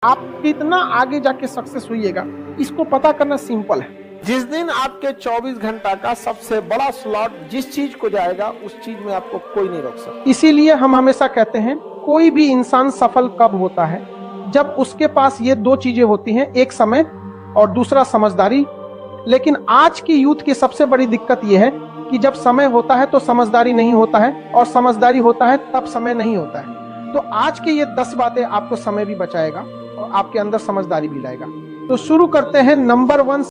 आप कितना आगे जाके सक्सेस होइएगा, इसको पता करना सिंपल है। जिस दिन आपके 24 घंटा का सबसे बड़ा स्लॉट जिस चीज को जाएगा, उस चीज में आपको कोई नहीं रोक सकता। इसीलिए हम हमेशा कहते हैं कोई भी इंसान सफल कब होता है, जब उसके पास ये दो चीजें होती हैं, एक समय और दूसरा समझदारी। लेकिन आज की यूथ की सबसे बड़ी दिक्कत यह है कि जब समय होता है तो समझदारी नहीं होता है, और समझदारी होता है तब समय नहीं होता है। तो आज के ये 10 बातें आपको समय भी बचाएगा और आपके अंदर समझदारी भी लाएगा। तो शुरू करते हैं। नंबर 1,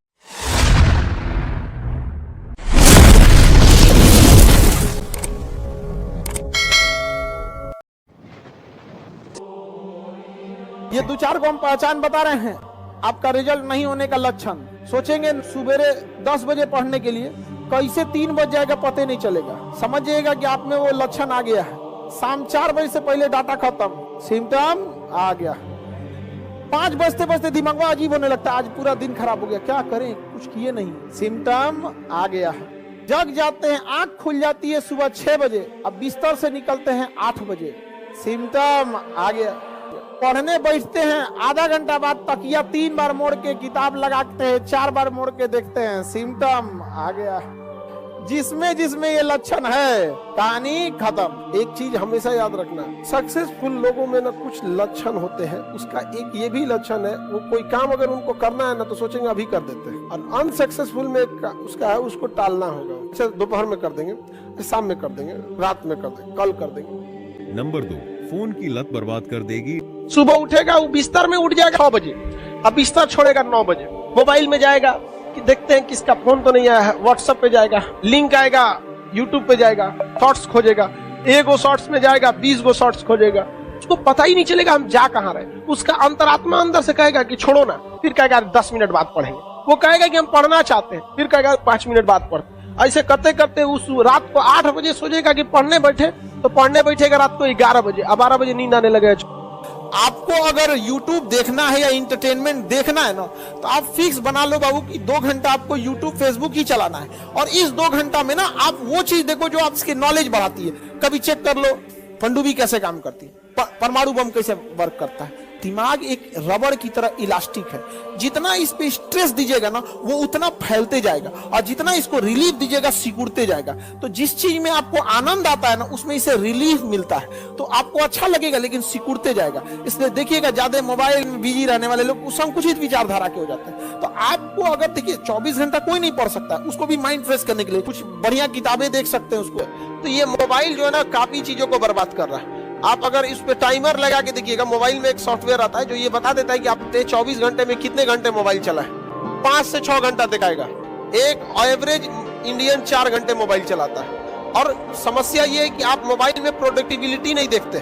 ये 2-4 को हम पहचान बता रहे हैं। आपका रिजल्ट नहीं होने का लक्षण, सोचेंगे सुबेरे 10 बजे पढ़ने के लिए, कैसे 3 बज जाएगा पता नहीं चलेगा। समझिएगा कि आप में वो लक्षण आ गया है। शाम 4 बजे से पहले डाटा खत्म, सिम्टम आ गया। 5 बजते बजते दिमाग में अजीब होने लगता है, आज पूरा दिन खराब हो गया, क्या करें, कुछ किए नहीं, सिम्टम आ गया है। जग जाते हैं, आंख खुल जाती है सुबह 6 बजे, अब बिस्तर से निकलते हैं 8 बजे, सिम्टम आ गया। पढ़ने बैठते हैं, आधा घंटा बाद तकिया 3 बार मोड़ के किताब लगाते हैं, 4 बार मोड़ के देखते हैं, सिम्टम आ गया। जिसमें जिसमें ये लक्षण है, कहानी खत्म। एक चीज हमेशा याद रखना, सक्सेसफुल लोगों में ना कुछ लक्षण होते हैं, उसका एक ये भी लक्षण है, वो कोई काम अगर उनको करना है ना तो सोचेंगे अभी कर देते हैं, और अनसक्सेसफुल में उसका है उसको टालना होगा। अच्छा, दोपहर में कर देंगे, शाम में कर देंगे, रात में कर देंगे, कल कर देंगे। नंबर 2, फोन की लत बर्बाद कर देगी। सुबह उठेगा, वो बिस्तर में उठ जाएगा 6 बजे, अब बिस्तर छोड़ेगा 9 बजे, मोबाइल में जाएगा कि देखते हैं किसका फोन तो नहीं आया है, व्हाट्सएप पे जाएगा, लिंक आएगा, यूट्यूब पे जाएगा, शॉर्ट्स खोजेगा, 1 शॉर्ट्स में जाएगा, 20 शॉर्ट्स खोजेगा, उसको पता ही नहीं चलेगा हम जा कहाँ रहे। उसका अंतरात्मा अंदर से कहेगा कि छोड़ो ना, फिर कहेगा 10 मिनट बाद पढ़ेंगे, वो कहेगा कि हम पढ़ना चाहते हैं, फिर कहेगा 5 मिनट बाद पढ़। ऐसे करते करते उस रात को 8 बजे सोचेगा कि पढ़ने बैठे, तो पढ़ने बैठेगा रात को 11 बजे, अब 12 बजे नींद आने लगे। आपको अगर YouTube देखना है या इंटरटेनमेंट देखना है ना, तो आप फिक्स बना लो बाबू कि 2 घंटा आपको YouTube फेसबुक ही चलाना है, और इस 2 घंटा में ना आप वो चीज देखो जो आपकी नॉलेज बढ़ाती है। कभी चेक कर लो पनडुब्बी कैसे काम करती है, परमाणु बम कैसे वर्क करता है। दिमाग एक रबड़ की तरह इलास्टिक है, जितना इस पे स्ट्रेस दीजिएगा ना वो उतना फैलते जाएगा, और जितना इसको रिलीफ दीजिएगा सिकुड़ते जाएगा। तो जिस चीज में आपको आनंद आता है ना, उसमें इसे रिलीफ मिलता है, तो आपको अच्छा लगेगा लेकिन सिकुड़ते जाएगा। इसलिए देखिएगा ज्यादा मोबाइल में बिजी रहने वाले लोग संकुचित विचारधारा के हो जाते हैं। तो आपको अगर देखिए 24 घंटा कोई नहीं पढ़ सकता, उसको भी माइंड फ्रेश करने के लिए कुछ बढ़िया किताबें देख सकते हैं उसको। तो ये मोबाइल जो है ना काफी चीजों को बर्बाद कर रहा है। आप अगर इस पे टाइमर लगा के देखिएगा, मोबाइल में एक सॉफ्टवेयर आता है जो ये बता देता है कि आपने 24 घंटे में कितने घंटे मोबाइल चला है। 5 से 6 घंटा दिखाएगा। एक एवरेज इंडियन 4 घंटे मोबाइल चलाता है। और समस्या ये है कि आप मोबाइल में प्रोडक्टिविटी नहीं देखते,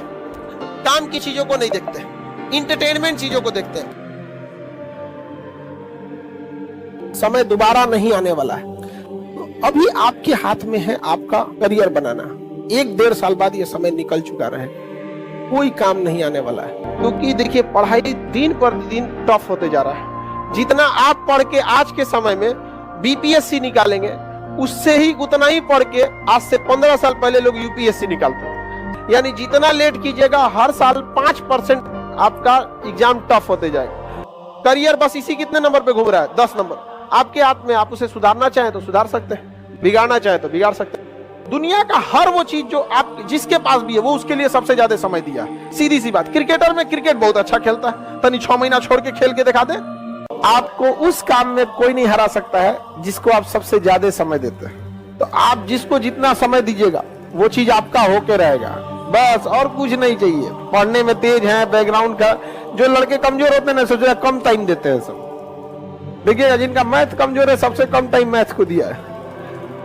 काम की चीजों को नहीं देखते, इंटरटेनमेंट चीजों को देखते हैं। समय दोबारा नहीं आने वाला है, तो अभी आपके हाथ में है आपका करियर बनाना। 1-1.5 साल बाद ये समय निकल चुका रहे, कोई काम नहीं आने वाला है। क्योंकि देखिए पढ़ाई दिन पर दिन टफ होते जा रहा है। जितना आप पढ़ के आज के समय में बीपीएससी निकालेंगे, उससे ही उतना ही पढ़ के आज से 15 साल पहले लोग यूपीएससी निकालते थे। यानी जितना लेट कीजिएगा, हर साल 5% आपका एग्जाम टफ होते जाएगा। करियर बस इसी कितने नंबर पे घूम रहा है, 10 नंबर आपके हाथ में। आप उसे सुधारना चाहें तो सुधार सकते हैं, बिगाड़ना चाहें तो बिगाड़ सकते हैं। दुनिया का हर वो चीज जो आप जिसके पास भी है, वो उसके लिए सबसे ज्यादा समय दिया है। सीधी सी बात, क्रिकेटर में क्रिकेट बहुत अच्छा खेलता है, तनी 6 महीना छोड़ के खेल के दिखा दे, आपको उस काम में कोई नहीं हरा सकता है जिसको आप सबसे ज्यादा समय देते हैं। तो आप जिसको जितना समय दीजिएगा वो चीज आपका होके रहेगा, बस और कुछ नहीं चाहिए। पढ़ने में तेज है, बैकग्राउंड का, जो लड़के कमजोर होते हैं ना, सोच कम टाइम देते हैं सब। देखिएगा जिनका मैथ कमजोर है, सबसे कम टाइम मैथ को दिया है।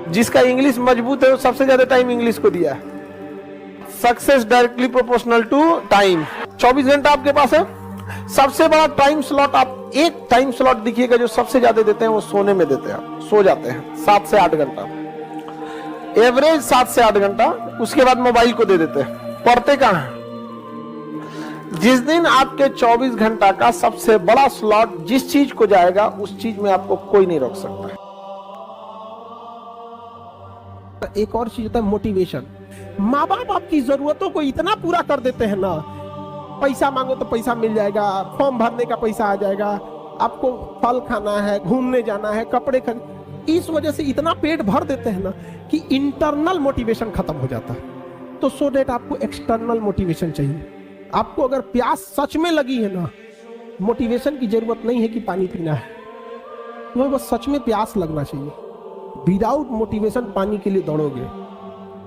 जिसका इंग्लिश मजबूत है, वो सबसे ज्यादा टाइम इंग्लिश को दिया है। Success directly proportional to time. 24 घंटा आपके पास है, सबसे बड़ा टाइम स्लॉट आप एक टाइम स्लॉट दिखिएगा जो सबसे ज्यादा देते हैं, वो सोने में देते हैं। सो जाते हैं 7 से 8 घंटा, एवरेज 7 से 8 घंटा। उसके बाद मोबाइल को दे देते हैं। पढ़ते कहाँ हैं? जिस दिन आपके 24 घंटा का सबसे बड़ा स्लॉट जिस चीज को जाएगा, उस चीज में आपको कोई नहीं रोक सकता। एक और चीज होता है मोटिवेशन। माँ बाप आपकी जरूरतों को इतना पूरा कर देते हैं ना पैसा मांगो तो पैसा मिल जाएगा, फॉर्म भरने का पैसा आ जाएगा, आपको फल खाना है, घूमने जाना है, कपड़े खरीद, इस वजह से इतना पेट भर देते हैं ना कि इंटरनल मोटिवेशन खत्म हो जाता है। तो सो डेट आपको एक्सटर्नल मोटिवेशन चाहिए। आपको अगर प्यास सच में लगी है ना, मोटिवेशन की जरूरत नहीं है कि पानी पीना है, तुम्हें बस सच में प्यास लगना चाहिए। विदाउट मोटिवेशन पानी के लिए दौड़ोगे,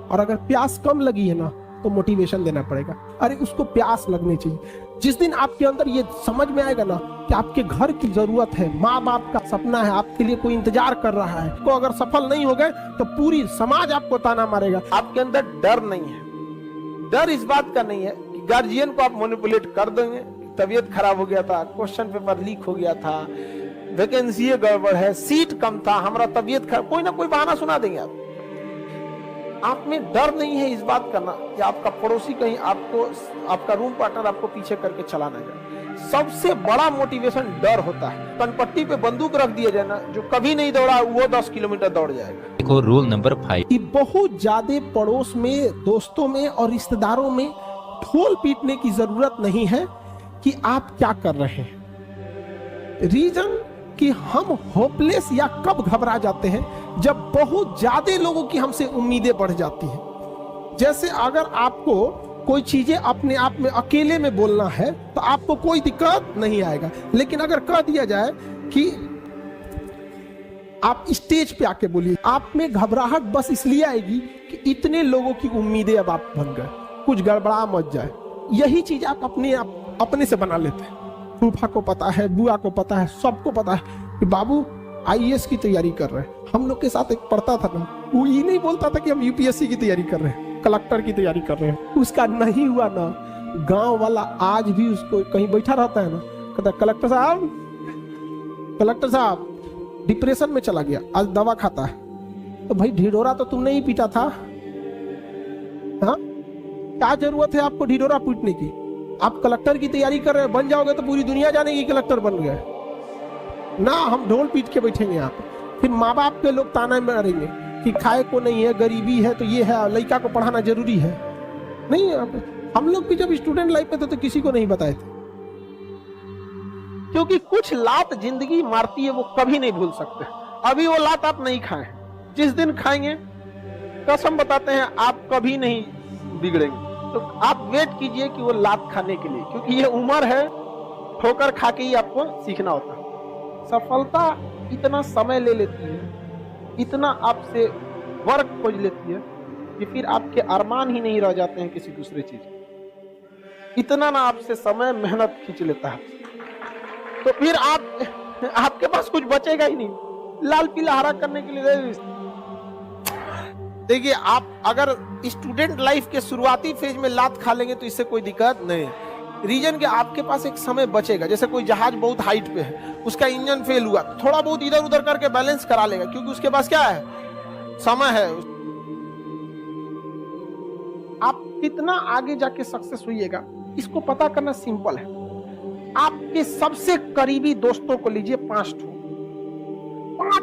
और अगर प्यास कम लगी है ना तो मोटिवेशन देना पड़ेगा। अरे उसको प्यास लगनी चाहिए। जिस दिन आपके अंदर ये समझ में आएगा ना कि आपके घर की जरूरत है, माँ बाप का सपना है, आपके लिए कोई इंतजार कर रहा है, तो अगर सफल नहीं हो गए तो पूरी समाज आपको ताना मारेगा। आपके अंदर डर नहीं है। डर इस बात का नहीं है कि गार्जियन को आप मैनिपुलेट कर देंगे, तबीयत खराब हो गया था, क्वेश्चन पेपर लीक हो गया था, वैकेंसी गड़बड़ है, सीट कम था, हमारा तबीयत खराब, कोई ना कोई बहाना सुना देंगे आप में डर नहीं है इस बात करना कि आपका पड़ोसी कहीं आपको, आपका रूम पार्टनर आपको पीछे करके चला ना जाए। सबसे बड़ा मोटिवेशन डर होता है। कनपट्टी पे बंदूक रख दिया जाए ना, जो कभी नहीं दौड़ा वो 10 किलोमीटर दौड़ जाएगा। देखो रूल नंबर 5 कि बहुत ज्यादा पड़ोस में, दोस्तों में और रिश्तेदारों में ढोल पीटने की जरूरत नहीं है कि आप क्या कर रहे हैं। रीजन कि हम होपलेस या कब घबरा जाते हैं, जब बहुत ज्यादा लोगों की हमसे उम्मीदें बढ़ जाती हैं। जैसे अगर आपको कोई चीजें अपने आप में अकेले में बोलना है तो आपको कोई दिक्कत नहीं आएगा, लेकिन अगर कह दिया जाए कि आप स्टेज पे आके बोलिए, आप में घबराहट बस इसलिए आएगी कि इतने लोगों की उम्मीदें अब आप बन गए, कुछ गड़बड़ा मत जाए। यही चीज आप अपने से बना लेते हैं। फूफा को पता है, बुआ को पता है, सबको पता है कि बाबू आईएएस की तैयारी कर रहे हैं। हम लोग के साथ एक पढ़ता था ना, वो ये नहीं बोलता था कि हम यूपीएससी की तैयारी कर रहे हैं, कलेक्टर की तैयारी कर रहे हैं। उसका नहीं हुआ ना, गांव वाला आज भी उसको कहीं बैठा रहता है ना, कहता कलेक्टर साहब डिप्रेशन में चला गया, आज दवा खाता है। तो भाई ढिढोरा तो तुमने ही पीटा था, हाँ क्या जरूरत है आपको ढिढोरा पीटने की? आप कलेक्टर की तैयारी कर रहे हैं, बन जाओगे तो पूरी दुनिया जानेगी कलेक्टर बन गए ना। हम ढोल पीट के बैठेंगे यहाँ पे, फिर माँ बाप के लोग ताना मारेंगे कि खाए को नहीं है, गरीबी है, तो ये है, लड़का को पढ़ाना जरूरी है। नहीं, हम लोग भी जब स्टूडेंट लाइफ में थे तो किसी को नहीं बताए थे, क्योंकि कुछ लात जिंदगी मारती है, वो कभी नहीं भूल सकते। अभी वो लात आप नहीं खाए, जिस दिन खाएंगे कसम बताते हैं आप कभी नहीं बिगड़ेंगे। तो आप वेट कीजिए कि वो लात खाने के लिए, क्योंकि ये उम्र है, ठोकर खा के ही आपको सीखना होता है। सफलता इतना समय ले लेती है, इतना आपसे वर्क खोज लेती है कि फिर आपके अरमान ही नहीं रह जाते हैं किसी दूसरे चीज। इतना ना आपसे समय मेहनत खींच लेता है, तो फिर आपके पास कुछ बचेगा ही नहीं लाल पीला हरा करने के लिए। देखिए, आप अगर स्टूडेंट लाइफ के शुरुआती फेज में लात खा लेंगे तो इससे कोई दिक्कत नहीं है। रीजन के आपके पास एक समय बचेगा। जैसे कोई जहाज बहुत हाइट पे है, उसका इंजन फेल हुआ, थोड़ा बहुत इधर उधर करके बैलेंस करा लेगा, क्योंकि उसके पास क्या है, समय है। आप कितना आगे जाके सक्सेस होइएगा, इसको पता करना सिंपल है। आपके सबसे करीबी दोस्तों को लीजिए, 5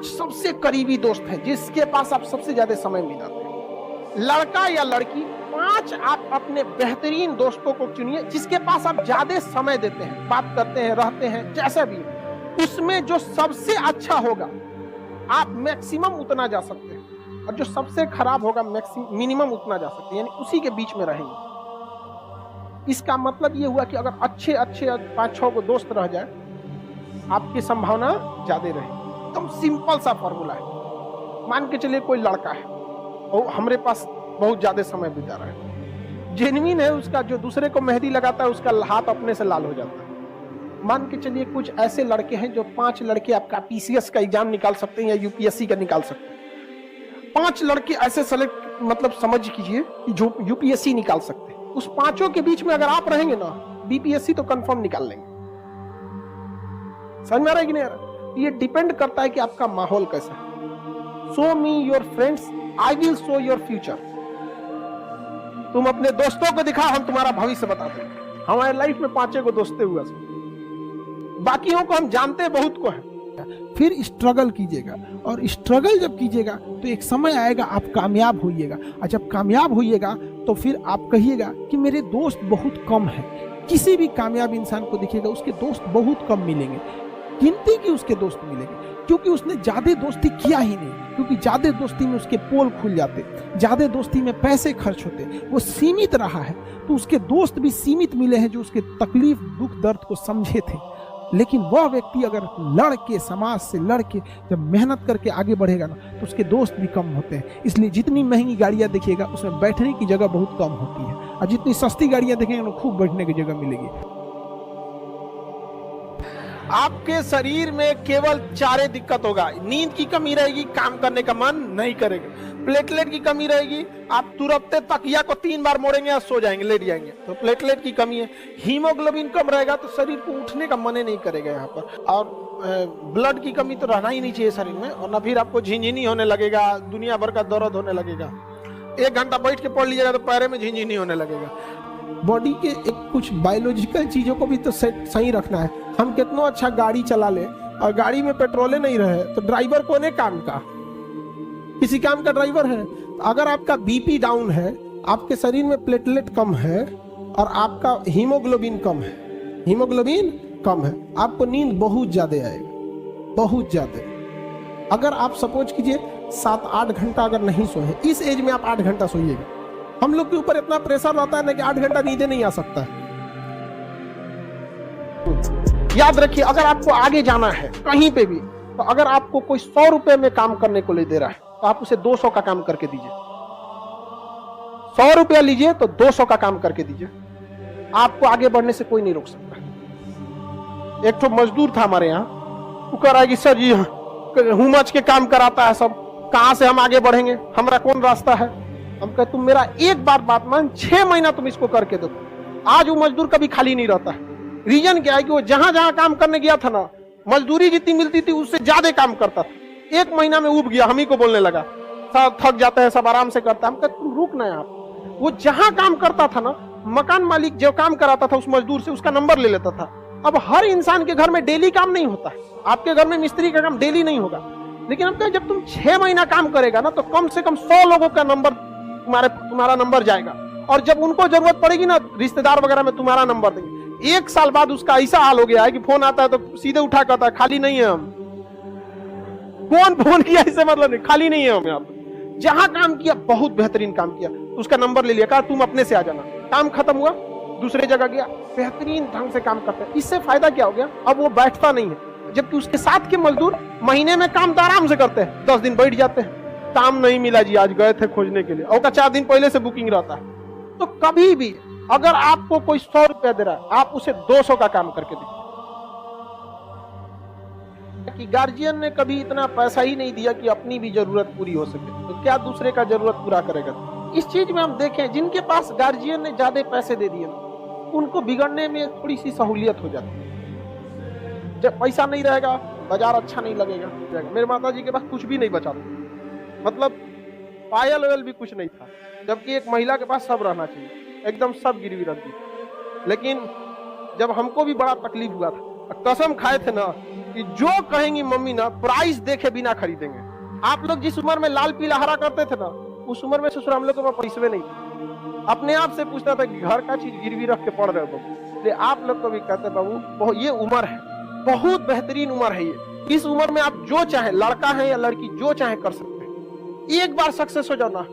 सबसे करीबी दोस्त हैं जिसके पास आप सबसे ज्यादा समय बिताते हैं। लड़का या लड़की, 5 आप अपने बेहतरीन दोस्तों को चुनिए जिसके पास आप ज्यादा समय देते हैं, बात करते हैं, रहते हैं, जैसा भी। उसमें जो सबसे अच्छा होगा आप मैक्सिमम उतना जा सकते हैं, और जो सबसे खराब होगा मिनिमम उतना जा सकते हैं, यानी उसी के बीच में रहेंगे। इसका मतलब ये हुआ कि अगर अच्छे 5-6 को दोस्त रह जाए, आपकी संभावना ज्यादा रहे। एकदम सिंपल सा फॉर्मूला है। मान के चलिए कोई लड़का है और हमारे पास बहुत ज्यादा समय बिता रहा है, जेन्युइन है उसका, जो दूसरे को मेहंदी लगाता है उसका हाथ अपने से लाल हो जाता है। मान के चलिए कुछ ऐसे लड़के हैं जो 5 लड़के आपका पीसीएस का एग्जाम निकाल सकते हैं या यूपीएससी का निकाल सकते हैं। 5 लड़के ऐसे सेलेक्ट, मतलब समझ कीजिए कि जो यूपीएससी निकाल सकते हैं। उस 5 के बीच में अगर आप रहेंगे ना, बीपीएससी तो कंफर्म निकाल लेंगे। समझ में आ रहा है कि नहीं आ रहा? ये डिपेंड करता है कि आपका माहौल कैसा है। Show me your friends, I will show your future. तुम अपने दोस्तों को दिखाओ, हम तुम्हारा भविष्य बता देंगे। हमारे लाइफ में 5 को दोस्ते हुआ, बाकियों को हम जानते बहुत को है। फिर स्ट्रगल कीजिएगा, और स्ट्रगल जब कीजिएगा तो एक समय आएगा आप कामयाब होइएगा। और जब कामयाब होइएगा तो फिर आप कहिएगा कि मेरे दोस्त बहुत कम हैं, किसी भी कामयाब इंसान को देखिएगा उसके दोस्त बहुत कम मिलेंगे, गिनती के उसके दोस्त मिलेंगे, क्योंकि उसने ज्यादा दोस्ती किया ही नहीं, क्योंकि ज्यादा दोस्ती में उसके पोल खुल जाते, ज्यादा दोस्ती में पैसे खर्च होते, वो सीमित रहा है, तो उसके दोस्त भी सीमित मिले हैं जो उसके तकलीफ दुख दर्द को समझे थे। लेकिन वह व्यक्ति अगर लड़ के, समाज से लड़ के जब मेहनत करके आगे बढ़ेगा ना, तो उसके दोस्त भी कम होते हैं। इसलिए जितनी महंगी गाड़ियां देखिएगा उसमें बैठने की जगह बहुत कम होती है, और जितनी सस्ती गाड़ियां देखेंगे ना खूब बैठने की जगह मिलेगी। आपके शरीर में केवल चारे दिक्कत होगा, नींद की कमी रहेगी, काम करने का मन नहीं करेगा, प्लेटलेट की कमी रहेगी, आप तुरंत तकिया को 3 बार मोड़ेंगे और सो जाएंगे, लेट जाएंगे, तो प्लेटलेट की कमी है। हीमोग्लोबिन कम रहेगा तो शरीर को उठने का मन ही नहीं करेगा यहाँ पर, और ब्लड की कमी तो रहना ही नहीं चाहिए शरीर में, और ना फिर आपको झिंझिनी होने लगेगा, दुनिया भर का दर्द होने लगेगा। 1 घंटा बैठ के पढ़ लीजिएगा तो पैर में झिंझिनी होने लगेगा। बॉडी के एक कुछ बायोलॉजिकल चीजों को भी तो सही रखना है। हम कितना अच्छा गाड़ी चला ले और गाड़ी में पेट्रोले नहीं रहे तो ड्राइवर कौन है काम का? किसी काम का ड्राइवर है। तो अगर आपका बीपी डाउन है, आपके शरीर में प्लेटलेट कम है और आपका हीमोग्लोबिन कम है, हीमोग्लोबिन कम है, आपको नींद बहुत ज्यादा आएगा, बहुत ज्यादा। अगर आप सपोज कीजिए 7-8 घंटा अगर नहीं सोए, इस एज में आप 8 घंटा सोइएगा। हम लोग के ऊपर इतना प्रेशर रहता है ना कि 8 घंटा नींद नहीं आ सकता है। याद रखिए, अगर आपको आगे जाना है कहीं पे भी, तो अगर आपको कोई 100 रुपए में काम करने को ले दे रहा है तो आप उसे 200 का काम करके दीजिए। 100 रुपया लीजिए तो 200 का काम करके दीजिए, आपको आगे बढ़ने से कोई नहीं रोक सकता। एक तो मजदूर था हमारे यहाँ, वो कह रहा है कि सर जी हुमच के काम कराता है सब, कहां से हम आगे बढ़ेंगे, हमारा कौन रास्ता है? हम कहते तुम मेरा एक बात मान, 6 महीना तुम इसको करके दो। आज वो मजदूर कभी खाली नहीं रहता है। रीजन क्या है कि वो जहां जहां काम करने गया था ना, मजदूरी जितनी मिलती थी उससे ज्यादा काम करता था। 1 महीना में उब गया, हम ही को बोलने लगा सब थक जाते हैं, सब आराम से करता है। हम कहते तुम रुक ना यार, वो जहां काम करता था ना, मकान मालिक जो काम कराता था उस मजदूर से उसका नंबर ले लेता था। अब हर इंसान के घर में डेली काम नहीं होता है, आपके घर में मिस्त्री का काम डेली नहीं होगा, लेकिन हम कहते जब तुम 6 महीना काम करेगा ना तो कम से कम 100 लोगों का नंबर तुम्हारा नंबर जाएगा, और जब उनको जरूरत पड़ेगी ना रिश्तेदार वगैरह में तुम्हारा नंबर देंगे। 1 साल बाद उसका ऐसा हाल हो गया है कि फोन आता है तो सीधे उठा कहता है खाली नहीं है हम। कौन फोन किया इससे मतलब नहीं, खाली नहीं है हम। यहाँ पर जहां काम किया बहुत बेहतरीन काम किया, उसका नंबर ले लिया, कहा तुम अपने से आ जाना, काम खत्म हुआ, दूसरे जगह गया, बेहतरीन ढंग से काम करते हैं। इससे फायदा क्या हो गया, अब वो बैठता नहीं है, जबकि उसके साथ के मजदूर महीने में काम तो आराम से करते हैं, 10 दिन बैठ जाते हैं। काम नहीं मिला जी, आज गए थे खोजने के लिए, और का 4 दिन पहले से बुकिंग रहता है। तो कभी भी अगर आपको कोई 100 रुपया दे रहा है, आप उसे 200 का काम करके दीजिए। कि गार्जियन ने कभी इतना पैसा ही नहीं दिया कि अपनी भी जरूरत पूरी हो सके, तो क्या दूसरे का जरूरत पूरा करेगा? इस चीज में हम देखें, जिनके पास गार्जियन ने ज्यादा पैसे दे दिए उनको बिगड़ने में थोड़ी सी सहूलियत हो जाती है। जब पैसा नहीं रहेगा, बाजार अच्छा नहीं लगेगा। मेरे माता जी के पास कुछ भी नहीं बचा था, मतलब पायल वायल भी कुछ नहीं था, जबकि एक महिला के पास सब रहना चाहिए, एकदम सब गिरवी रख दी। लेकिन जब हमको भी बड़ा तकलीफ हुआ था, कसम खाए थे ना कि जो कहेंगी मम्मी ना प्राइस देखे बिना खरीदेंगे। आप लोग जिस उम्र में लाल पीला हरा करते थे ना, उस उम्र में ससुर हम लोग को पैसे नहीं थे। अपने आप से पूछता था कि घर का चीज गिरवी रख के पढ़ रहे हो बाबू। आप लोग को भी कहते बाबू ये उम्र है, बहुत बेहतरीन उम्र है ये। इस उम्र में आप जो चाहे, लड़का है या लड़की, जो चाहे कर सकते हैं। एक बार सक्सेस हो जाओ ना,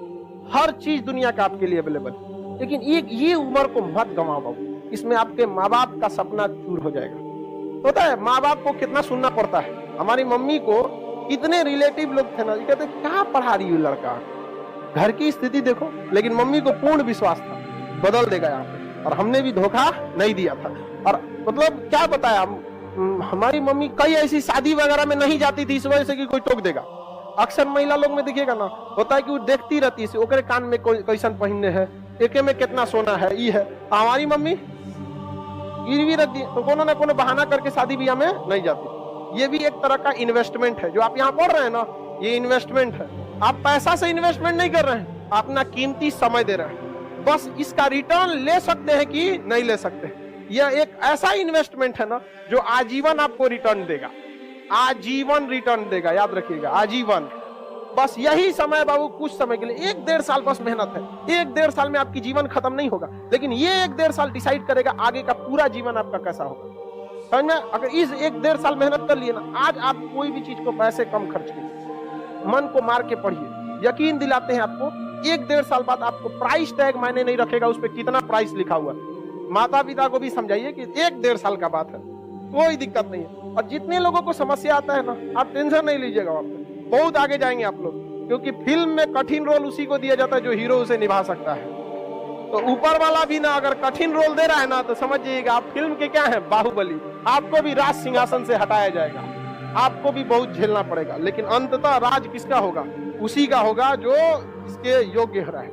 हर चीज दुनिया का आपके लिए अवेलेबल। लेकिन ये उम्र को मत गंवाओ बाबू, इसमें आपके माँ बाप का सपना चूर हो जाएगा। होता है माँ बाप को कितना सुनना पड़ता है। हमारी मम्मी को कितने रिलेटिव लोग थे ना, कहते क्या पढ़ा रही हो लड़का, घर की स्थिति देखो। लेकिन मम्मी को पूर्ण विश्वास था बदल देगा यहाँ पे, और हमने भी धोखा नहीं दिया था। और मतलब क्या बताया, हमारी मम्मी कई ऐसी शादी वगैरह में नहीं जाती थी इस वजह से कि कोई टोक देगा। अक्सर महिला लोग में देखिएगा ना, होता है कि वो देखती रहती है ओकरे कान में कैसन पहनने है, एके में कितना सोना है, ये है। हमारी मम्मी गिरवी रख दी तो कोनो ना कोनो बहाना करके शादी ब्याह में नहीं जाती। ये भी एक तरह का इन्वेस्टमेंट है जो आप यहाँ पढ़ रहे हैं ना, ये इन्वेस्टमेंट है। आप पैसा से इन्वेस्टमेंट नहीं कर रहे हैं, अपना कीमती समय दे रहे हैं। बस इसका रिटर्न ले सकते हैं कि नहीं ले सकते। यह एक ऐसा इन्वेस्टमेंट है ना जो आजीवन आपको रिटर्न देगा, आजीवन रिटर्न देगा, याद रखिएगा, आजीवन। बस यही समय बाबू, कुछ समय के लिए 1-1.5 साल बस मेहनत है। 1-1.5 साल में आपकी जीवन खत्म नहीं होगा, लेकिन ये 1-1.5 साल डिसाइड करेगा आगे का पूरा जीवन आपका कैसा होगा। समझ में? अगर इस 1-1.5 साल मेहनत कर लिए ना, आज आप कोई भी चीज को पैसे कम खर्च कीजिए, मन को मार के पढ़िए, यकीन दिलाते हैं आपको 1-1.5 साल बाद आपको प्राइस टैग मायने नहीं रखेगा, उस पर कितना प्राइस लिखा हुआ है। माता पिता को भी समझाइए कि 1-1.5 साल का बात है, कोई दिक्कत नहीं है। और जितने लोगों को समस्या आता है ना, आप टेंशन नहीं लीजिएगा, आप बहुत आगे जाएंगे आप लोग, क्योंकि फिल्म में कठिन रोल उसी को दिया जाता है जो हीरो उसे निभा सकता है। तो ऊपर वाला भी ना अगर कठिन रोल दे रहा है ना, तो समझिएगा आप फिल्म के क्या है, बाहुबली। आपको भी राज सिंहासन से हटाया जाएगा, आपको भी बहुत झेलना पड़ेगा, लेकिन अंततः राज किसका होगा? उसी का होगा जो इसके योग्य रहे।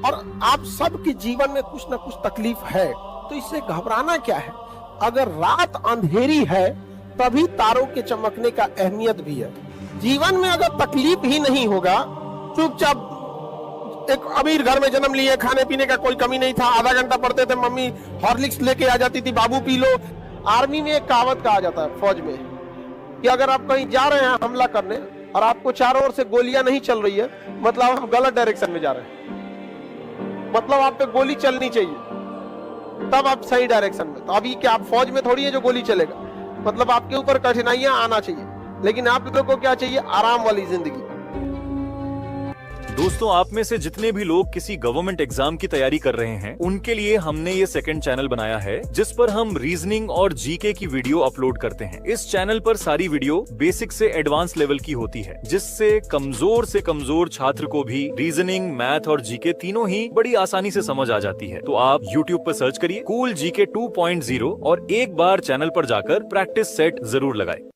और आप सबके जीवन में कुछ ना कुछ तकलीफ है, तो इससे घबराना क्या है? अगर रात अंधेरी है तभी तारों के चमकने का अहमियत भी है। जीवन में अगर तकलीफ ही नहीं होगा, चुपचाप एक अमीर घर में जन्म लिए, खाने पीने का कोई कमी नहीं था, आधा घंटा पढ़ते थे, मम्मी हॉर्लिक्स लेके आ जाती थी, बाबू पी लो। आर्मी में एक कहावत कहा जाता है, फौज में, कि अगर आप कहीं जा रहे हैं हमला करने और आपको चारों ओर से गोलियां नहीं चल रही है, मतलब हम गलत डायरेक्शन में जा रहे हैं, मतलब आप पे गोली चलनी चाहिए, तब आप सही डायरेक्शन में। तो अभी क्या आप फौज में थोड़ी है जो गोली चलेगा, मतलब आपके ऊपर कठिनाइयां आना चाहिए, लेकिन आप लोगों को क्या चाहिए? आराम वाली जिंदगी। दोस्तों, आप में से जितने भी लोग किसी गवर्नमेंट एग्जाम की तैयारी कर रहे हैं, उनके लिए हमने ये सेकंड चैनल बनाया है, जिस पर हम रीजनिंग और जीके की वीडियो अपलोड करते हैं। इस चैनल पर सारी वीडियो बेसिक से एडवांस लेवल की होती है, जिससे कमजोर से कमजोर छात्र को भी रीजनिंग, मैथ और जीके तीनों ही बड़ी आसानी से समझ आ जाती है। तो आप YouTube पर सर्च करिए कूल जीके 2.0 और एक बार चैनल पर जाकर प्रैक्टिस सेट जरूर लगाएं।